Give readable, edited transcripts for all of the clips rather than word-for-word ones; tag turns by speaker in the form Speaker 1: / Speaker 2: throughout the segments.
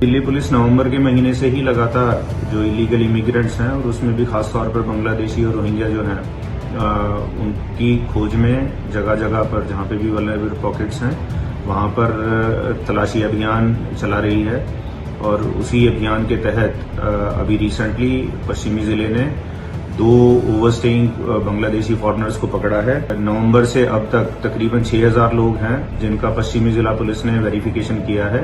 Speaker 1: Delhi police नवंबर के महीने से ही लगातार जो इलीगल इमिग्रेंट्स हैं और उसमें भी खास तौर पर बांग्लादेशी और रोहिंग्या जो हैं उनकी खोज में जगह जगह पर जहां पे भी वल्नरेबल पॉकेट्स हैं वहां पर तलाशी अभियान चला रही है। और उसी अभियान के तहत अभी रिसेंटली पश्चिमी जिले ने 2 ओवरस्टेइंग बांग्लादेशी फॉरेनर्स को पकड़ा है। नवंबर से अब तक तकरीबन 6000 लोग हैं जिनका पश्चिमी जिला पुलिस ने वेरिफिकेशन किया है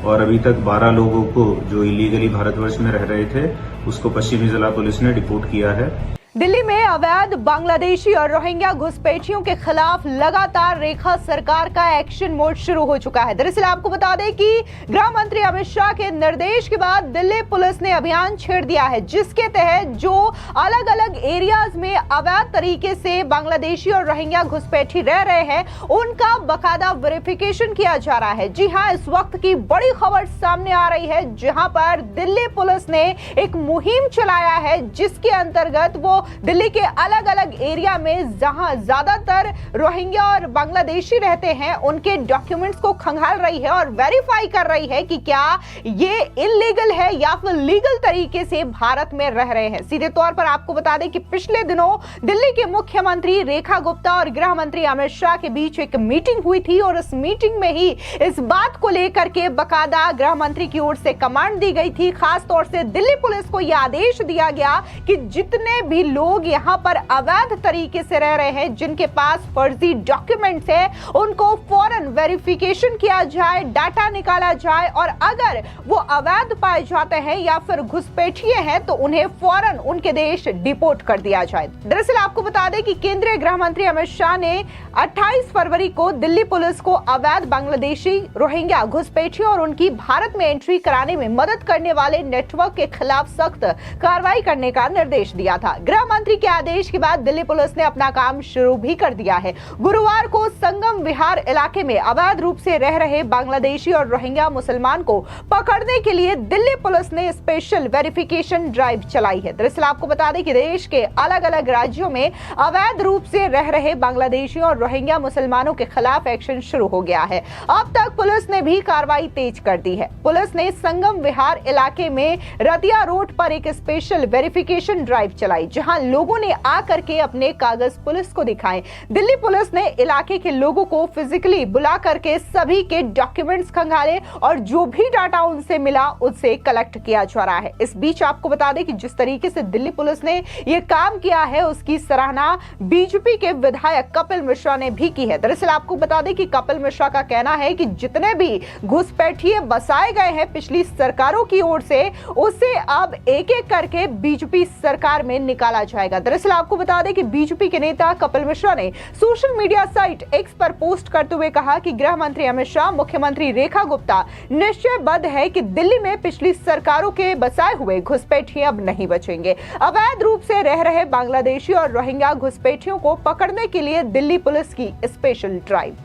Speaker 1: और अभी तक 12 लोगों को जो इलीगली भारतवर्ष में रह रहे थे उसको पश्चिमी जिला पुलिस ने डिपोर्ट किया है।
Speaker 2: दिल्ली में अवैध बांग्लादेशी और रोहिंग्या घुसपैठियों के खिलाफ लगातार रेखा सरकार का एक्शन मोड शुरू हो चुका है। दरअसल आपको बता दें कि गृह मंत्री अमित शाह के निर्देश के बाद दिल्ली पुलिस ने अभियान छेड़ दिया है जिसके तहत जो अलग अलग एरियाज में अवैध तरीके से बांग्लादेशी और रोहिंग्या घुसपैठी रह रहे हैं उनका बाकायदा वेरिफिकेशन किया जा रहा है। जी हां, इस वक्त की बड़ी खबर सामने आ रही है जहां पर दिल्ली पुलिस ने एक मुहिम चलाया है जिसके अंतर्गत वो दिल्ली के अलग अलग एरिया में जहां ज्यादातर रोहिंग्या और बांग्लादेशी रहते हैं उनके डॉक्यूमेंट्स को खंगाल रही है और वेरीफाई कर रही है कि क्या ये इलीगल है या फिर लीगल तरीके से भारत में रह रहे हैं। सीधे तौर पर आपको बता दें कि पिछले दिनों दिल्ली के मुख्यमंत्री रेखा गुप्ता और गृह मंत्री अमित शाह के बीच एक मीटिंग हुई थी और इस मीटिंग में ही इस बात को लेकर के बाकायदा गृह मंत्री की ओर से कमांड दी गई थी। खास तौर से दिल्ली पुलिस को यह आदेश दिया गया कि जितने भी लोग यहां पर अवैध तरीके से रह रहे हैं जिनके पास फर्जी डॉक्यूमेंट्स है उनको फौरन वेरिफिकेशन किया जाए, डाटा निकाला जाए और अगर वो अवैध पाए जाते हैं या फिर घुसपैठिए हैं तो उन्हें फौरन उनके देश डिपोर्ट कर दिया जाए। दरअसल आपको बता दें कि केंद्रीय गृह मंत्री अमित शाह ने 28 फरवरी को दिल्ली पुलिस को अवैध बांग्लादेशी, रोहिंग्या घुसपैठियों और उनकी भारत में एंट्री कराने में मदद करने वाले नेटवर्क के खिलाफ सख्त कार्रवाई करने का निर्देश दिया था। गृह मंत्री के आदेश के बाद दिल्ली पुलिस ने अपना काम शुरू भी कर दिया है। गुरुवार को संगम विहार इलाके में अवैध रूप से रह रहे बांग्लादेशी और रोहिंग्या मुसलमान को पकड़ने के लिए दिल्ली पुलिस ने स्पेशल वेरिफिकेशन ड्राइव चलाई है। दरअसल आपको बता दें कि देश के अलग अलग राज्यों में अवैध रूप से रह रहे बांग्लादेशी और रोहिंग्या मुसलमानों के खिलाफ एक्शन शुरू हो गया है। अब तक पुलिस ने भी कार्रवाई तेज कर दी है। पुलिस ने संगम विहार इलाके में रतिया रोड पर एक स्पेशल वेरिफिकेशन ड्राइव चलाई जहां लोगों ने आकर के अपने कागज पुलिस को दिखाए। दिल्ली पुलिस ने इलाके के लोगों को फिजिकली बुला करके सभी के डॉक्यूमेंट्स खंगाले और जो भी डाटा उनसे मिला उससे कलेक्ट किया जा रहा है। इस बीच आपको बता दें कि जिस तरीके से दिल्ली पुलिस ने यह काम किया है उसकी सराहना बीजेपी के विधायक कपिल मिश्रा ने भी की है। दरअसल आपको बता दें कि कपिल मिश्रा का कहना है कि जितने भी घुसपैठिए बसाए गए हैं पिछली सरकारों की ओर से उसे अब एक एक करके बीजेपी सरकार में निकाला जाएगा। दरअसल आपको बता दें कि बीजेपी के नेता कपिल मिश्रा ने सोशल मीडिया साइट एक्स पर पोस्ट करते हुए कहा कि गृह मंत्री अमित शाह, मुख्यमंत्री रेखा गुप्ता निश्चयबद्ध है कि दिल्ली में पिछली सरकारों के बसाए हुए घुसपैठिए अब नहीं बचेंगे। अवैध रूप से रह रहे बांग्लादेशी और रोहिंग्या घुसपैठियों को पकड़ने के लिए दिल्ली पुलिस की स्पेशल ड्राइव।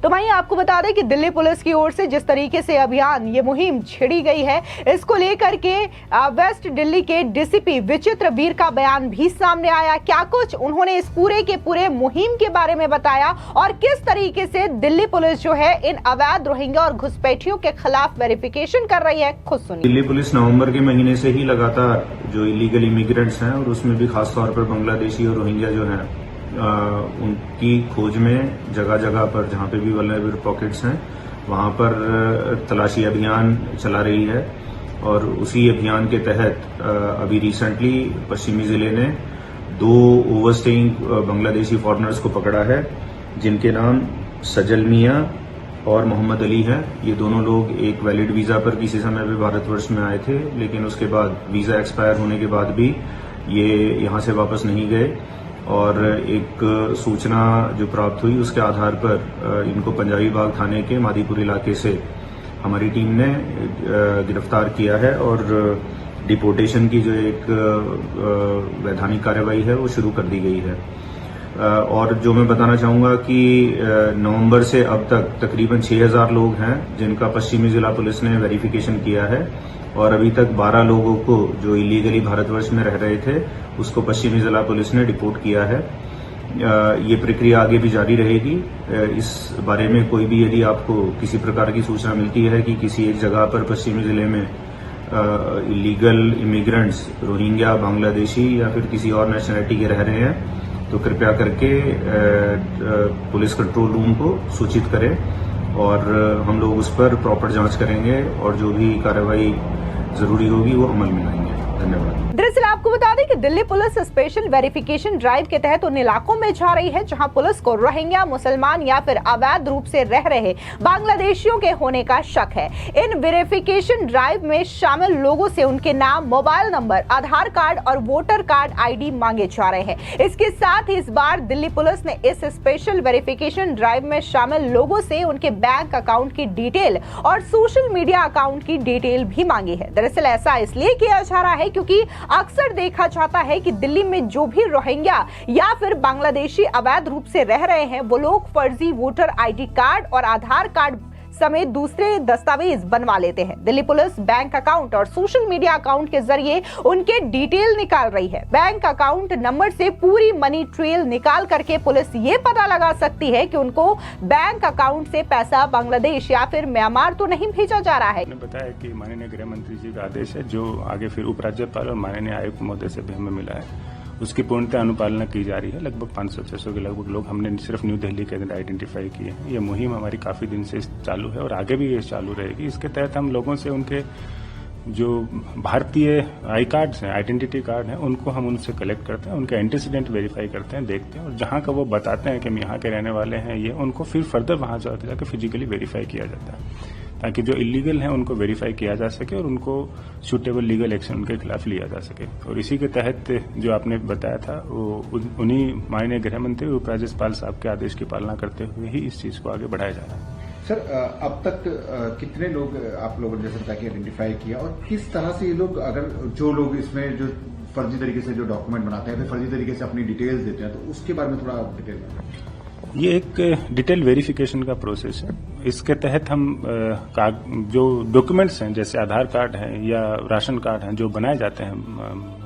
Speaker 2: तो वहीं आपको बता दें कि दिल्ली पुलिस की ओर से जिस तरीके से अभियान ये मुहिम छेड़ी गई है इसको लेकर के वेस्ट दिल्ली के डीसीपी विचित्र वीर का बयान भी सामने आया। क्या कुछ उन्होंने इस पूरे के पूरे मुहिम के बारे में बताया और किस तरीके से दिल्ली पुलिस जो है इन अवैध रोहिंग्या और घुसपैठियों के खिलाफ वेरिफिकेशन कर रही है, खुद सुनिए।
Speaker 1: दिल्ली पुलिस नवंबर के महीने से ही लगातार जो इलीगल इमिग्रेंट्स हैं और उसमें भी खास तौर पर बांग्लादेशी और रोहिंग्या जो हैं उनकी खोज में जगह जगह पर जहां पे भी वल्नरेबल पॉकेट्स हैं वहां पर तलाशी अभियान चला रही है। और उसी अभियान के तहत अभी रिसेंटली पश्चिमी जिले ने 2 ओवरस्टेइंग बांग्लादेशी फॉरेनर्स को पकड़ा है जिनके नाम सजल मियां और मोहम्मद अली हैं। ये दोनों लोग एक वैलिड वीजा पर किसी समय पे भारतवर्ष में आए थे लेकिन उसके बाद वीजा एक्सपायर होने के बाद भी ये यहां से वापस नहीं गए और एक सूचना जो प्राप्त हुई उसके आधार पर इनको पंजाबी बाग थाने के मादीपुर इलाके से हमारी टीम ने गिरफ्तार किया है और डिपोर्टेशन की जो एक वैधानिक कार्रवाई है वो शुरू कर दी गई है। और जो मैं बताना चाहूंगा कि नवंबर से अब तक तकरीबन 6000 लोग हैं जिनका पश्चिमी जिला पुलिस ने वेरिफिकेशन किया है और अभी तक 12 लोगों को जो इलीगली भारतवर्ष में रह रहे थे उसको पश्चिमी जिला पुलिस ने डिपोर्ट किया है। ये प्रक्रिया आगे भी जारी रहेगी। इस बारे में कोई भी यदि आपको किसी प्रकार की सूचना मिलती है कि किसी एक जगह पर पश्चिमी जिले में इलीगल इमिग्रेंट्स रोहिंग्या, बांग्लादेशी या फिर किसी और नेशनलिटी के रह रहे हैं तो कृपया करके पुलिस कंट्रोल रूम को सूचित करें और हम लोग उस पर प्रॉपर जांच करेंगे और जो भी कार्रवाई जरूरी होगी वो अमल में लाएंगे। धन्यवाद।
Speaker 2: दरअसल आपको बता दें कि Delhi police special verification drive के तहत उन इलाकों में जा रही है जहां पुलिस को रोहिंग्या, मुसलमान या फिर अवैध रूप से रह रहे बांग्लादेशियों के होने का शक है। इन वेरिफिकेशन ड्राइव में शामिल लोगों से उनके नाम, मोबाइल नंबर, आधार कार्ड और वोटर कार्ड ID मांगे जा रहे हैं। इसके साथ ही इस बार दिल्ली पुलिस ने इस स्पेशल वेरिफिकेशन ड्राइव में शामिल लोगों से उनके बैंक अकाउंट की डिटेल और सोशल मीडिया अकाउंट की डिटेल भी मांगी है। दरअसल ऐसा इसलिए किया जा रहा है क्योंकि अक्सर देखा जाता है कि दिल्ली में जो भी रोहिंग्या या फिर बांग्लादेशी अवैध रूप से रह रहे हैं वो लोग फर्जी वोटर ID कार्ड और आधार कार्ड समेत दूसरे दस्तावेज बनवा लेते हैं। दिल्ली पुलिस बैंक अकाउंट और सोशल मीडिया अकाउंट के जरिए उनके डिटेल निकाल रही है। बैंक अकाउंट नंबर से पूरी मनी ट्रेल निकाल करके पुलिस ये पता लगा सकती है कि उनको बैंक अकाउंट से पैसा बांग्लादेश या फिर म्यांमार तो नहीं भेजा जा रहा है।
Speaker 3: बताया कि माननीय गृह मंत्री जी का आदेश है जो आगे फिर उपराज्यपाल और माननीय आयुक्त महोदय से भी हमें मिला है, उसकी पूर्णतः अनुपालना की जा रही है। लगभग 500-600 के लगभग लोग हमने सिर्फ न्यू दिल्ली के अंदर आइडेंटिफाई किए हैं। ये मुहिम हमारी काफी दिन से चालू है और आगे भी ये चालू रहेगी। इसके तहत हम लोगों से उनके जो भारतीय आई कार्ड्स हैं, आइडेंटिटी कार्ड हैं, उनको हम उनसे कलेक्ट करते हैं, उनका एंटीसीडेंट वेरीफाई करते हैं, देखते हैं और जहां का वो बताते हैं कि हम यहाँ के रहने वाले हैं, ये उनको फिर फर्दर वहां जाकर फिजिकली वेरीफाई किया जाता है ताकि जो इलीगल हैं उनको वेरीफाई किया जा सके और उनको सूटेबल लीगल एक्शन उनके खिलाफ लिया जा सके। और इसी के तहत जो आपने बताया था वो उन्हीं माननीय गृह मंत्री उपराज्यपाल साहब के आदेश की पालना करते हुए ही इस चीज को आगे बढ़ाया जा रहा है।
Speaker 4: सर, अब तक कितने लोग आप लोगों ने जैसे कि आइडेंटिफाई किया और किस तरह से ये लोग, अगर जो लोग इसमें जो फर्जी तरीके से जो डॉक्यूमेंट बनाते हैं फिर फर्जी तरीके से अपनी डिटेल्स देते हैं, तो उसके बारे में थोड़ा डिटेल में।
Speaker 3: ये एक डिटेल वेरिफिकेशन का प्रोसेस है। इसके तहत हम जो डॉक्यूमेंट्स हैं जैसे आधार कार्ड है या राशन कार्ड हैं जो बनाए जाते हैं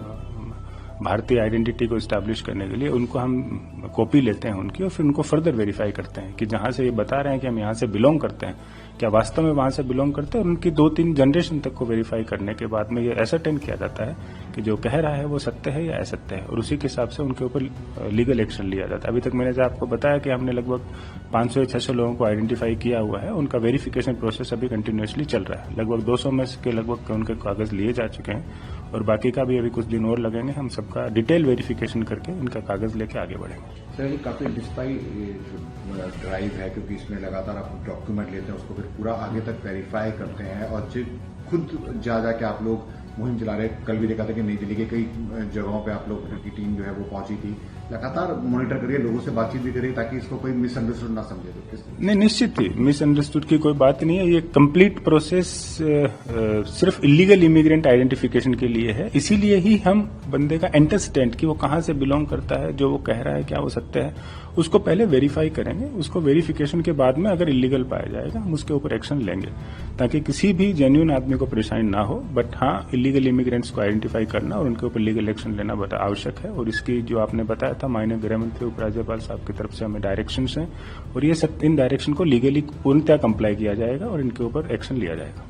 Speaker 3: भारतीय आइडेंटिटी को एस्टैब्लिश करने के लिए, उनको हम कॉपी लेते हैं उनकी और फिर उनको फर्दर वेरीफाई करते हैं कि जहां से ये बता रहे हैं कि हम यहां से बिलोंग करते हैं क्या वास्तव में वहां से बिलोंग करते हैं और उनकी 2-3 जनरेशन तक को वेरीफाई करने के बाद में ये एसरटेन किया जाता है कि जो कह रहा है वो सत्य है या असत्य है और उसी के हिसाब से उनके ऊपर लीगल एक्शन लिया जाता है। अभी तक मैंने जो आपको बताया कि हमने लगभग 500 या 600 लोगों को आइडेंटिफाई किया हुआ है, उनका वेरिफिकेशन प्रोसेस अभी कंटिन्यूअसली चल रहा है। लगभग 200 में के लगभग उनके कागज लिए जा चुके हैं और बाकी का भी अभी कुछ दिन और लगेंगे। हम सबका डिटेल वेरिफिकेशन करके इनका कागज लेके आगे बढ़ेंगे।
Speaker 4: सर, ये काफी डिस्पाई ड्राइव है क्योंकि इसमें लगातार आप डॉक्यूमेंट लेते हैं, उसको फिर पूरा आगे तक वेरीफाई करते हैं और खुद जा जाके आप लोग मुहिम चला रहे। कल भी देखा था कि नई दिल्ली के कई जगहों पे आप लोग की टीम जो है वो पहुंची थी। लगातार मॉनिटर करिए, लोगों से बातचीत भी करिए ताकि इसको कोई मिसअंडरस्टूड ना समझे। तो
Speaker 3: नहीं, निश्चित ही मिसअंडरस्टूड की कोई बात नहीं है। ये कंप्लीट प्रोसेस सिर्फ इलीगल इमिग्रेंट आइडेंटिफिकेशन के लिए है। इसीलिए ही हम बंदे का एंटीसीडेंट कि वो कहां से बिलोंग करता है, जो वो कह रहा है क्या वो सत्य है, उसको पहले वेरीफाई करेंगे। उसको वेरिफिकेशन के बाद में अगर इलीगल पाया जाएगा हम उसके ऊपर एक्शन लेंगे ताकि किसी भी जेन्युइन आदमी को परेशानी ना हो। बट हाँ, इलीगल इमिग्रेंट्स को आइडेंटिफाई करना और उनके ऊपर लीगल एक्शन लेना आवश्यक है। और इसकी जो आपने बताया था माननीय गृह मंत्री उपराज्यपाल साहब की तरफ से हमें डायरेक्शंस हैं और ये सब इन डायरेक्शन को लीगली पूर्णतः कंप्लाई किया जाएगा और इनके ऊपर एक्शन लिया जाएगा।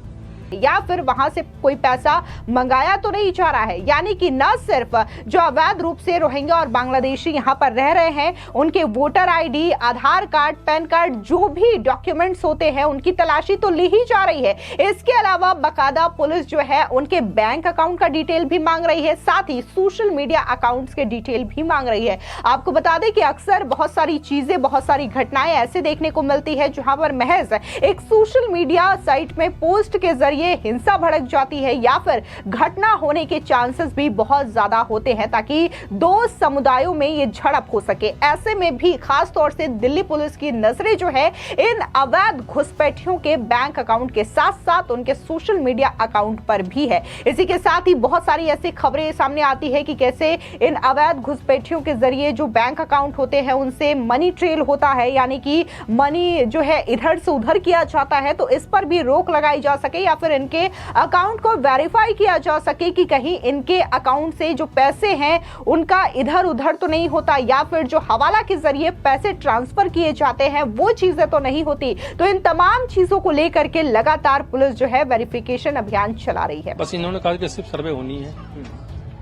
Speaker 2: या फिर वहां से कोई पैसा मंगाया तो नहीं जा रहा है, यानी कि न सिर्फ जो अवैध रूप से रोहिंग्या और बांग्लादेशी यहां पर रह रहे हैं उनके वोटर ID, आधार कार्ड, पैन कार्ड, जो भी डॉक्यूमेंट्स होते हैं उनकी तलाशी तो ली ही जा रही है। इसके अलावा बकायदा पुलिस जो है उनके बैंक अकाउंट का डिटेल भी मांग रही है, साथ ही सोशल मीडिया अकाउंट्स के डिटेल भी मांग रही है। आपको बता दें कि अक्सर बहुत सारी चीजें, बहुत सारी घटनाएं ऐसे देखने को मिलती है जहां पर महज एक सोशल मीडिया साइट में पोस्ट के जरिए हिंसा भड़क जाती है या फिर घटना होने के चांसेस भी बहुत ज्यादा होते हैं ताकि दो समुदायों में ये झड़प हो सके। ऐसे में भी खास तौर से दिल्ली पुलिस की नजरें जो है इन अवैध घुसपैठियों के बैंक अकाउंट के साथ साथ उनके सोशल मीडिया अकाउंट पर भी है। इसी के साथ ही बहुत सारी ऐसी खबरें सामने आती है कि कैसे इन अवैध घुसपैठियों के जरिए जो बैंक अकाउंट होते हैं उनसे मनी ट्रेल होता है, यानी कि मनी जो है इधर से उधर किया जाता है। तो इस पर भी रोक लगाई जा सके या फिर फिर इनके अकाउंट को वेरीफाई किया जा सके कि कहीं इनके अकाउंट से जो पैसे हैं उनका इधर उधर तो नहीं होता, या फिर जो हवाला के जरिए पैसे ट्रांसफर किए जाते हैं वो चीजें तो नहीं होती। तो इन तमाम चीजों को लेकर के लगातार पुलिस जो है वेरिफिकेशन अभियान चला रही है।
Speaker 5: बस इन्होंने कहा कि सिर्फ सर्वे होनी है,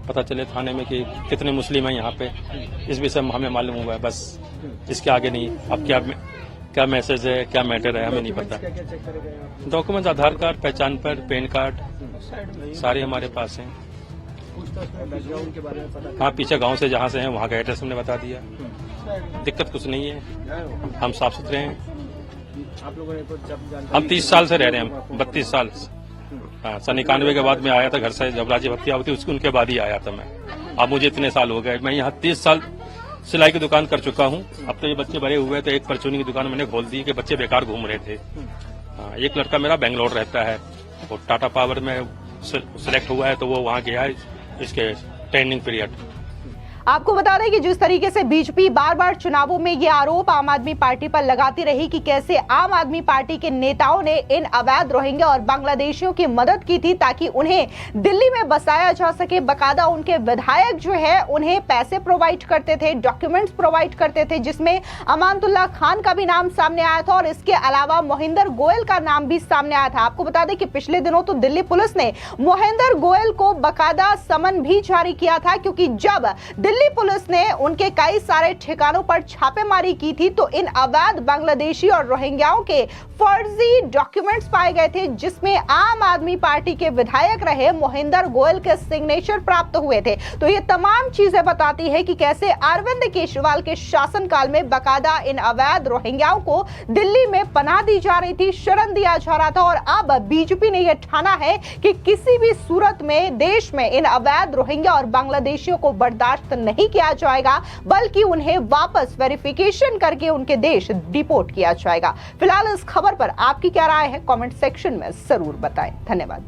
Speaker 5: पता चले थाने में कि कितने मुस्लिम हैं यहाँ पे, इस विषय में हमें मालूम हुआ है, बस इसके आगे नहीं। अब क्या मैसेज है, क्या मैटर है, हमें नहीं पता। डॉक्यूमेंट आधार कार्ड, पहचान पत्र, पैन कार्ड सारे हमारे पास हैं। हाँ, पीछे गांव से जहाँ से हैं वहाँ का एड्रेस हमने बता दिया। दिक्कत कुछ नहीं है, हम साफ सुथरे हैं।
Speaker 6: आप लोगों ने तो जब
Speaker 5: हम 30 साल से रह रहे हैं, 32 साल। हाँ, सन 91 के बाद में आया था घर से, जब राज्य भर्ती होती उसके उनके बाद ही आया था मैं। अब मुझे इतने साल हो गए, मैं यहाँ 30 साल सिलाई की दुकान कर चुका हूँ। अब तो ये बच्चे बड़े हुए तो एक परचूनी की दुकान मैंने खोल दी कि बच्चे बेकार घूम रहे थे। हाँ, एक लड़का मेरा बेंगलोर रहता है, वो टाटा पावर में सिलेक्ट हुआ है तो वो वहाँ गया है इसके ट्रेनिंग पीरियड।
Speaker 2: आपको बता दें कि जिस तरीके से बीजेपी बार बार चुनावों में ये आरोप आम आदमी पार्टी पर लगाती रही कि कैसे आम आदमी पार्टी के नेताओं ने इन अवैध रोहिंग्या और बांग्लादेशियों की मदद की थी ताकि उन्हें दिल्ली में बसाया जा सके। बकायदा उनके विधायक जो है उन्हें पैसे प्रोवाइड करते थे, डॉक्यूमेंट्स प्रोवाइड करते थे, जिसमें अमानतुल्लाह खान का भी नाम सामने आया था और इसके अलावा मोहिंदर गोयल का नाम भी सामने आया था। आपको बता दें कि पिछले दिनों तो दिल्ली पुलिस ने मोहिंदर गोयल को बकायदा समन भी जारी किया था, क्योंकि जब दिल्ली पुलिस ने उनके कई सारे ठिकानों पर छापेमारी की थी तो इन अवैध बांग्लादेशी और रोहिंग्याओं के फर्जी डॉक्यूमेंट्स पाए गए थे, जिसमें आम आदमी पार्टी के विधायक रहे मोहिंदर गोयल के सिग्नेचर प्राप्त हुए थे। तो ये तमाम चीजें बताती है कि कैसे अरविंद केजरीवाल के शासनकाल में बकायदा इन अवैध रोहिंग्याओं को दिल्ली में पनाह दी जा रही थी, शरण दिया जा रहा था। और अब बीजेपी ने यह ठाना है कि किसी भी सूरत में देश में इन अवैध रोहिंग्या और बांग्लादेशियों को बर्दाश्त नहीं किया जाएगा, बल्कि उन्हें वापस वेरिफिकेशन करके उनके देश डिपोर्ट किया जाएगा। फिलहाल इस खबर पर आपकी क्या राय है, कमेंट सेक्शन में जरूर बताएं। धन्यवाद।